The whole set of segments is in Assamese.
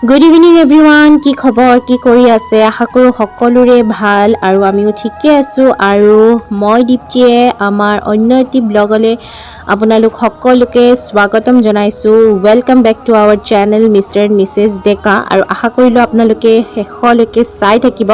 গুড ইভিনিং এভৰিৱান, কি খবৰ, কি কৰি আছে? আশা কৰোঁ সকলোৰে ভাল আৰু আমিও ঠিকে আছোঁ। আৰু মই দীপ্তিয়ে আমাৰ অন্য এটি ব্লগলৈ আপোনালোক সকলোকে স্বাগতম জনাইছোঁ। Welcome back to our channel Mr and Mrs Deka. আৰু আশা কৰিলোঁ আপোনালোকে শেষলৈকে চাই থাকিব।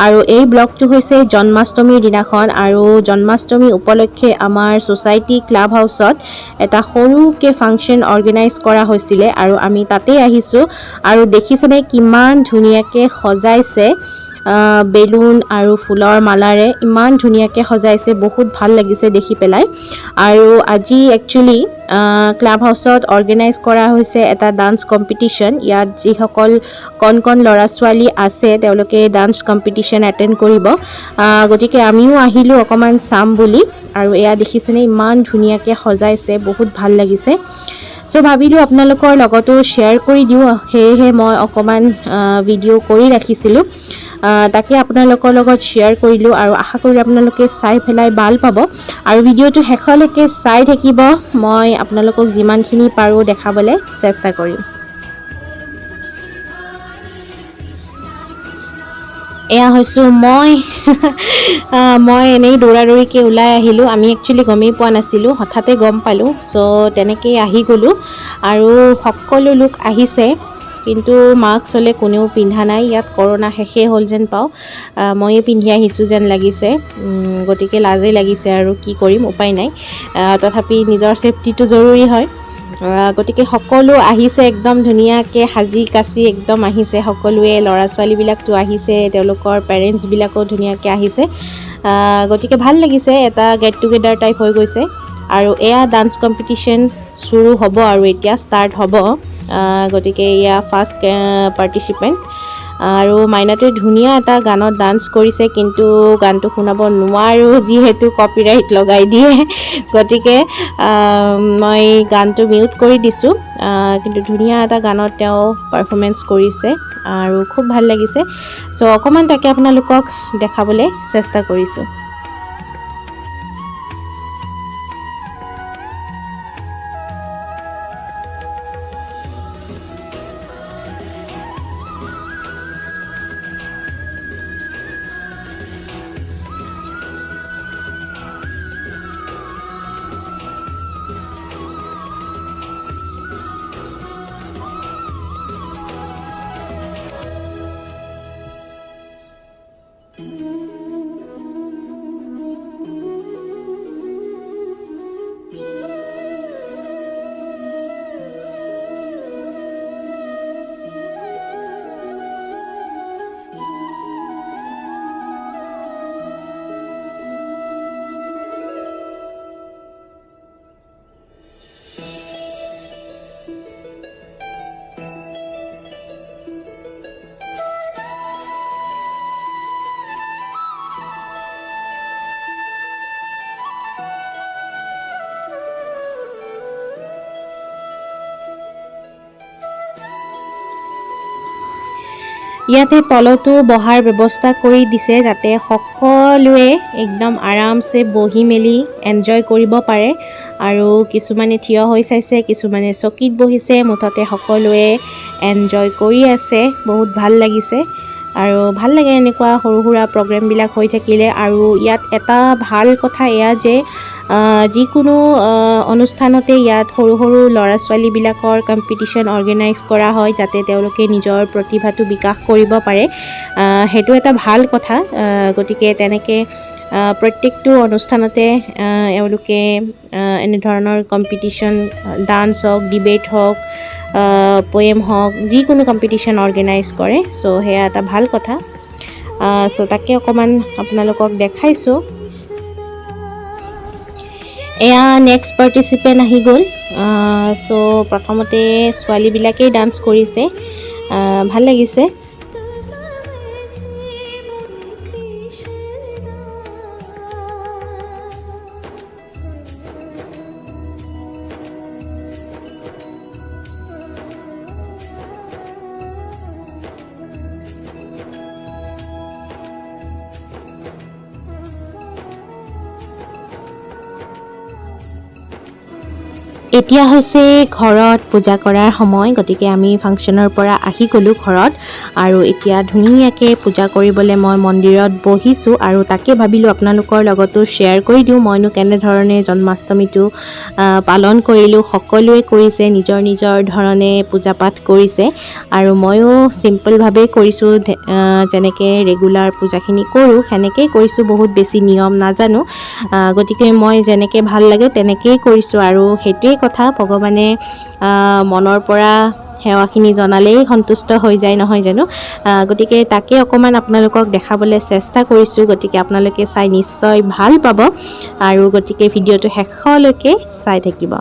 আৰু এই ব্লগটো হৈছে জন্মাষ্টমীৰ দিনাখন, আৰু জন্মাষ্টমী উপলক্ষে আমাৰ ছ'চাইটি ক্লাব হাউচত এটা সৰুকৈ ফাংচন অৰ্গেনাইজ কৰা হৈছিলে আৰু আমি তাতেই আহিছোঁ। আৰু দেখিছেনে কিমান ধুনীয়াকৈ সজাইছে, বেলুন আৰু ফুলৰ মালাৰে ইমান ধুনীয়াকৈ সজাইছে, বহুত ভাল লাগিছে দেখি পেলাই। আৰু আজি একচুৱেলি ক্লাব হাউচত অৰ্গেনাইজ কৰা হৈছে এটা ডান্স কম্পিটিশ্যন। ইয়াত যিসকল কণ ল'ৰা ছোৱালী আছে তেওঁলোকে ডান্স কম্পিটিশ্যন এটেণ্ড কৰিব। গতিকে আমিও আহিলোঁ অকণমান চাম বুলি। আৰু এয়া দেখিছেনে ইমান ধুনীয়াকৈ সজাইছে, বহুত ভাল লাগিছে। চ' ভাবিলোঁ আপোনালোকৰ লগতো শ্বেয়াৰ কৰি দিওঁ, সেয়েহে মই অকণমান ভিডিঅ' কৰি ৰাখিছিলোঁ, তাকে আপোনালোকৰ লগত শ্বেয়াৰ কৰিলোঁ। আৰু আশা কৰোঁ আপোনালোকে চাই পেলাই ভাল পাব আৰু ভিডিঅ'টো শেষলৈকে চাই থাকিব। মই আপোনালোকক যিমানখিনি পাৰোঁ দেখাবলৈ চেষ্টা কৰিম। এয়া হৈছোঁ মই এনেই দৌৰাদৌৰিকৈ ওলাই আহিলোঁ। আমি একচুৱেলি গমেই পোৱা নাছিলোঁ, হঠাতে গম পালোঁ। চ' তেনেকেই আহি গ'লোঁ আৰু সকলো লোক আহিছে, কিন্তু মাস্ক হ'লে কোনেও পিন্ধা নাই। ইয়াত কৰোণা শেষেই হ'ল যেন পাওঁ, ময়ে পিন্ধি আহিছোঁ যেন লাগিছে। গতিকে লাজেই লাগিছে আৰু কি কৰিম, উপায় নাই। তথাপি নিজৰ ছেফটিটো জৰুৰী হয়। গতিকে সকলো আহিছে, একদম ধুনীয়াকৈ সাজি কাচি একদম আহিছে সকলোৱে। ল'ৰা ছোৱালীবিলাকতো আহিছে, তেওঁলোকৰ পেৰেণ্টছবিলাকো ধুনীয়াকৈ আহিছে। গতিকে ভাল লাগিছে, এটা গেট টুগেডাৰ টাইপ হৈ গৈছে। আৰু এয়া ডান্স কম্পিটিশ্যন চুৰু হ'ব আৰু এতিয়া ষ্টাৰ্ট হ'ব। গতিকে এয়া ফাৰ্ষ্ট পাৰ্টিচিপেণ্ট। আৰু মাইনাটোৱে ধুনীয়া এটা গানত ডান্স কৰিছে, কিন্তু গানটো শুনাব নোৱাৰোঁ যিহেতু কপিৰাইট লগাই দিয়ে। গতিকে মই গানটো মিউট কৰি দিছোঁ, কিন্তু ধুনীয়া এটা গানত তেওঁ পাৰফৰ্মেঞ্চ কৰিছে আৰু খুব ভাল লাগিছে। চ' অকণমান তাকে আপোনালোকক দেখাবলৈ চেষ্টা কৰিছোঁ। ইয়াতে তলতো বহাৰ ব্যৱস্থা কৰি দিছে, যাতে সকলোৱে একদম আৰামছে বহি মেলি এনজয় কৰিব পাৰে। আৰু কিছুমানে থিয় হৈ চাইছে, কিছুমানে চকীত বহিছে, মুঠতে সকলোৱে এনজয় কৰি আছে। বহুত ভাল লাগিছে। আৰু ভাল লাগে এনেকুৱা সৰু সুৰা প্ৰগ্ৰেমবিলাক হৈ থাকিলে। আৰু ইয়াত এটা ভাল কথা এয়া যে যিকোনো অনুষ্ঠানতে ইয়াত সৰু সৰু ল'ৰা ছোৱালীবিলাকৰ কম্পিটিশ্যন অৰ্গেনাইজ কৰা হয় যাতে তেওঁলোকে নিজৰ প্ৰতিভাটো বিকাশ কৰিব পাৰে। সেইটো এটা ভাল কথা। গতিকে তেনেকৈ প্ৰত্যেকটো অনুষ্ঠানতে এওঁলোকে এনেধৰণৰ কম্পিটিশ্যন, ডান্স হওক, ডিবেট হওক, পয়েম হওক, যিকোনো কম্পিটিশ্যন অৰ্গেনাইজ কৰে। চ' সেয়া এটা ভাল কথা। চ' তাকে অকণমান আপোনালোকক দেখাইছোঁ। এয়া নেক্সট পাৰ্টিচিপেণ্ট আহি গ'ল। চ' প্ৰথমতে ছোৱালীবিলাকেই ডান্স কৰিছে, ভাল লাগিছে। এতিয়া হৈছে ঘৰত পূজা কৰাৰ সময়। গতিকে আমি ফাংচনৰ পৰা আহি গ'লোঁ ঘৰত, আৰু এতিয়া ধুনীয়াকৈ পূজা কৰিবলৈ মই মন্দিৰত বহিছোঁ। আৰু তাকে ভাবিলোঁ আপোনালোকৰ লগতো শ্বেয়াৰ কৰি দিওঁ মইনো কেনেধৰণে জন্মাষ্টমীটো পালন কৰিলোঁ। সকলোৱে কৰিছে, নিজৰ নিজৰ ধৰণে পূজা পাঠ কৰিছে, আৰু ময়ো চিম্পলভাৱেই কৰিছোঁ। যেনেকৈ ৰেগুলাৰ পূজাখিনি কৰোঁ সেনেকৈয়ে কৰিছোঁ, বহুত বেছি নিয়ম নাজানো। গতিকে মই যেনেকৈ ভাল লাগে তেনেকৈয়ে কৰিছোঁ। আৰু সেইটোৱেই কথা, ভগৱানে মনৰ পৰা সেৱাখিনি জনালেই সন্তুষ্ট হৈ যায়, নহয় জানো? গতিকে তাকে অকণমান আপোনালোকক দেখাবলৈ চেষ্টা কৰিছোঁ। গতিকে আপোনালোকে চাই নিশ্চয় ভাল পাব, আৰু গতিকে ভিডিঅ'টো শেষলৈকে চাই থাকিব।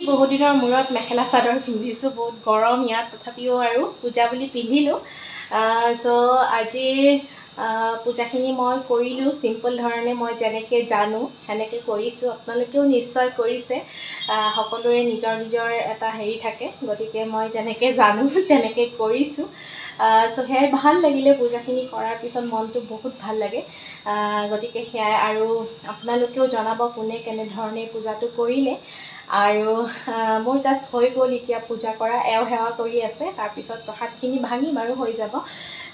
বহুত দিনৰ মূৰত মেখেলা চাদৰ পিন্ধিছোঁ, বহুত গৰম ইয়াত, তথাপিও আৰু পূজা বুলি পিন্ধিলোঁ। চ' আজিৰ পূজাখিনি মই কৰিলোঁ চিম্পল ধৰণে, মই যেনেকৈ জানো সেনেকৈ কৰিছোঁ। আপোনালোকেও নিশ্চয় কৰিছে, সকলোৰে নিজৰ নিজৰ এটা হেৰি থাকে, গতিকে মই যেনেকৈ জানো তেনেকৈ কৰিছোঁ। চ' সেয়াই ভাল লাগিলে, পূজাখিনি কৰাৰ পিছত মনটো বহুত ভাল লাগে। গতিকে সেয়াই, আৰু আপোনালোকেও জনাব কোনে কেনেধৰণে পূজাটো কৰিলে। আৰু মোৰ জাষ্ট হৈ গ'ল এতিয়া পূজা কৰা, সেৱা কৰি আছে, তাৰপিছত প্ৰসাদখিনি ভাঙিম আৰু হৈ যাব।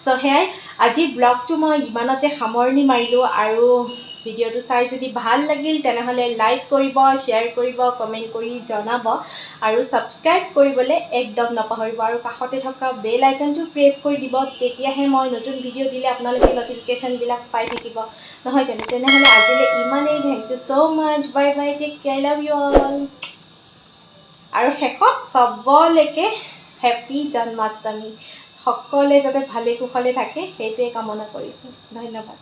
চ' সেয়াই, আজি ব্লগটো মই ইমানতে সামৰণি মাৰিলোঁ। আৰু ভিডিঅ'টো চাই যদি ভাল লাগিল তেনেহ'লে লাইক কৰিব, শ্বেয়াৰ কৰিব, কমেণ্ট কৰি জনাব, আৰু ছাবস্ক্ৰাইব কৰিবলৈ একদম নাপাহৰিব, আৰু কাষতে থকা বেল আইকনটো প্ৰেছ কৰি দিব, তেতিয়াহে মই নতুন ভিডিঅ' দিলে আপোনালোকে নটিফিকেশ্যনবিলাক পাই থাকিব, নহয় জানো? তেনেহ'লে আজিলৈ ইমানেই, thank you so' much, bye bye, take care, love you all. আৰু শেষত চবলৈকে হেপী জন্মাষ্টমী, সকলোৱে যাতে ভালে কুশলে থাকে সেইটোৱে কামনা কৰিছোঁ। ধন্যবাদ।